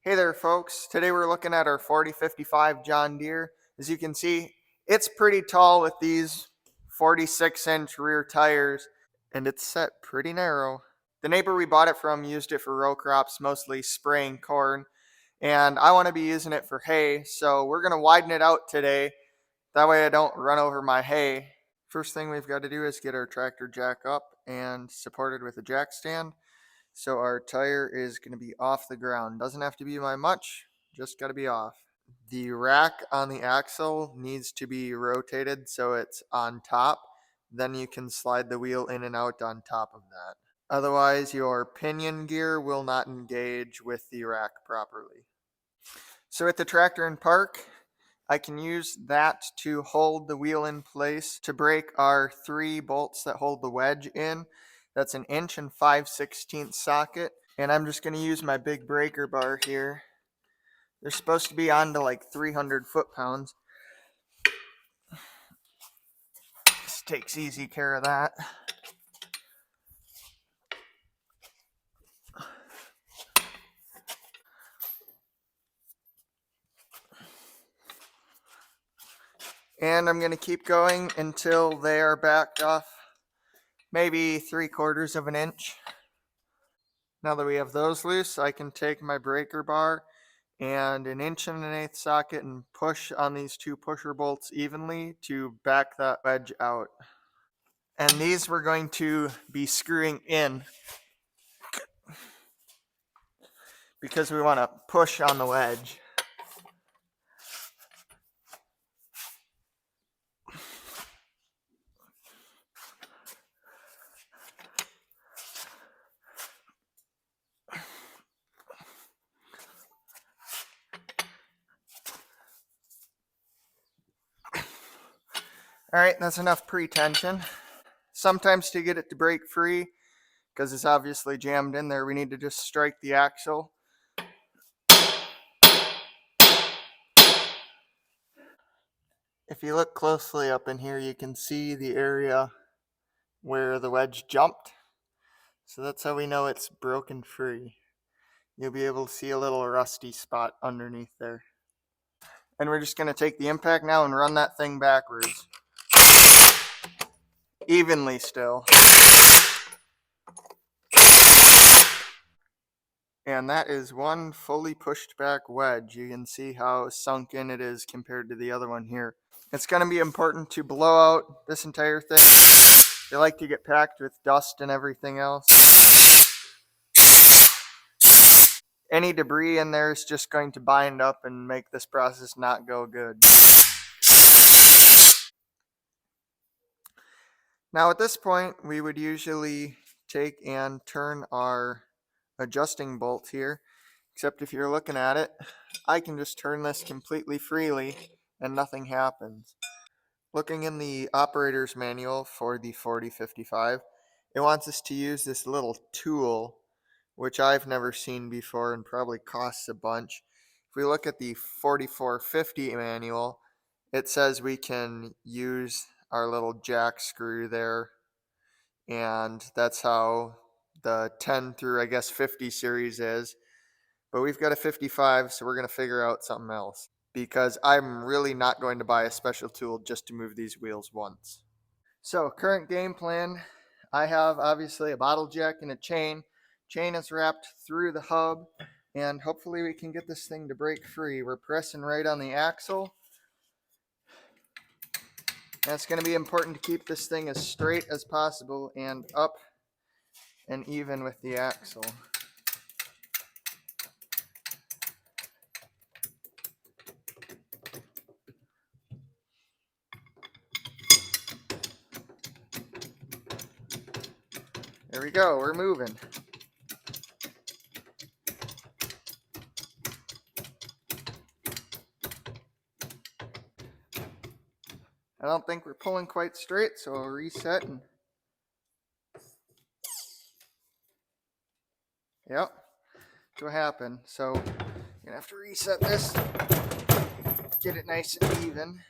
Hey there folks, today we're looking at our 4055 John Deere. As you can see, it's pretty tall with these 46-inch rear tires, and it's set pretty narrow. The neighbor we bought it from used it for row crops, mostly spraying corn, and I want to be using it for hay, so we're going to widen it out today. That way I don't run over my hay. First thing we've got to do is get our tractor jack up and supported with a jack stand. So our tire is going to be off the ground. Doesn't have to be by much, just got to be off. The rack on the axle needs to be rotated so it's on top. Then you can slide the wheel in and out on top of that. Otherwise, your pinion gear will not engage with the rack properly. So with the tractor in park, I can use that to hold the wheel in place to break our 3 bolts that hold the wedge in. That's an 1 5/16 socket, and I'm just going to use my big breaker bar here. They're supposed to be on to like 300 foot-pounds. This takes easy care of that. And I'm going to keep going until they are backed off maybe 3/4 of an inch. Now that we have those loose, I can take my breaker bar and an 1 1/8 socket and push on these 2 pusher bolts evenly to back that wedge out. And these we're going to be screwing in because we want to push on the wedge. All right, that's enough pre-tension. Sometimes to get it to break free, because it's obviously jammed in there, we need to just strike the axle. If you look closely up in here, you can see the area where the wedge jumped. So that's how we know it's broken free. You'll be able to see a little rusty spot underneath there. And we're just going to take the impact now and run that thing backwards. Evenly still. And that is one fully pushed back wedge. You can see how sunk in it is compared to the other one here. It's going to be important to blow out this entire thing. They like to get packed with dust and everything else. Any debris in there is just going to bind up and make this process not go good. Now at this point, we would usually take and turn our adjusting bolt here, except if you're looking at it, I can just turn this completely freely and nothing happens. Looking in the operator's manual for the 4055, it wants us to use this little tool, which I've never seen before and probably costs a bunch. If we look at the 4450 manual, it says we can use our little jack screw there, and that's how the 10 through I guess 50 series is. But we've got a 55, so we're going to figure out something else, because I'm really not going to buy a special tool just to move these wheels once. So current game plan, I have obviously a bottle jack and a chain. Chain is wrapped through the hub, and hopefully we can get this thing to break free. We're pressing right on the axle. And it's going to be important to keep this thing as straight as possible and up and even with the axle. There we go, we're moving. I don't think we're pulling quite straight, so I'll reset and yep, that's what happened. So I'm gonna have to reset this, get it nice and even.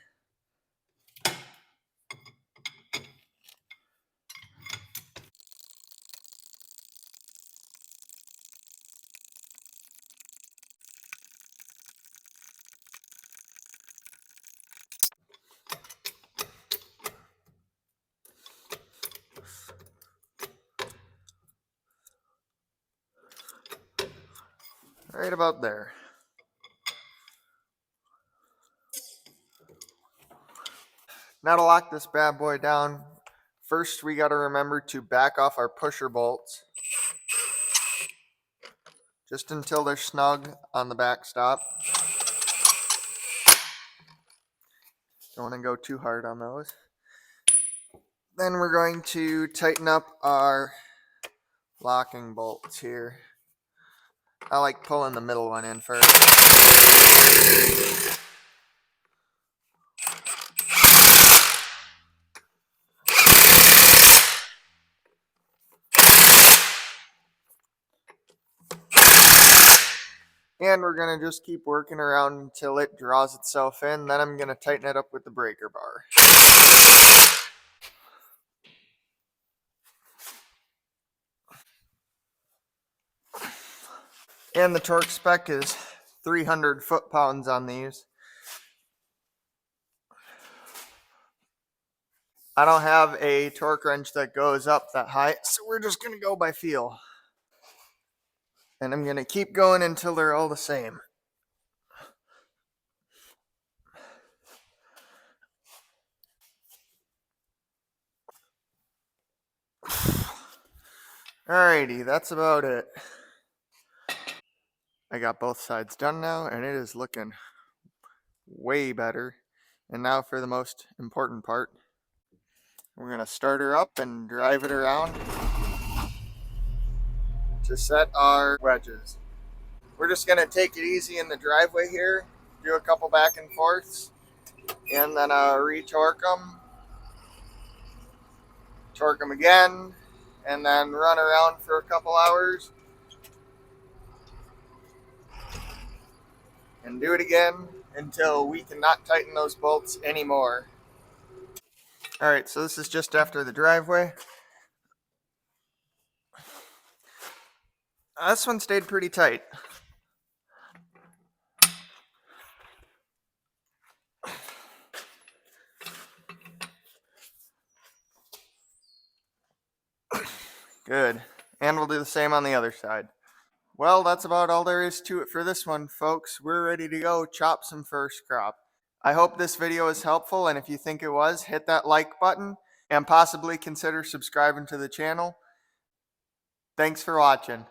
right about there. Now to lock this bad boy down, first we got to remember to back off our pusher bolts just until they're snug on the backstop. Don't want to go too hard on those. Then we're going to tighten up our locking bolts here. I like pulling the middle one in first. And we're going to just keep working around until it draws itself in. Then I'm going to tighten it up with the breaker bar. And the torque spec is 300 foot-pounds on these. I don't have a torque wrench that goes up that high, so we're just going to go by feel. And I'm going to keep going until they're all the same. Alrighty, that's about it. I got both sides done now, and it is looking way better. And now for the most important part. We're going to start her up and drive it around to set our wedges. We're just going to take it easy in the driveway here, do a couple back and forths, and then re-torque them, torque them again, and then run around for a couple hours, and do it again until we cannot tighten those bolts anymore. Alright, so this is just after the driveway. This one stayed pretty tight. Good. And we'll do the same on the other side. Well, that's about all there is to it for this one, folks. We're ready to go chop some first crop. I hope this video was helpful, and if you think it was, hit that like button and possibly consider subscribing to the channel. Thanks for watching.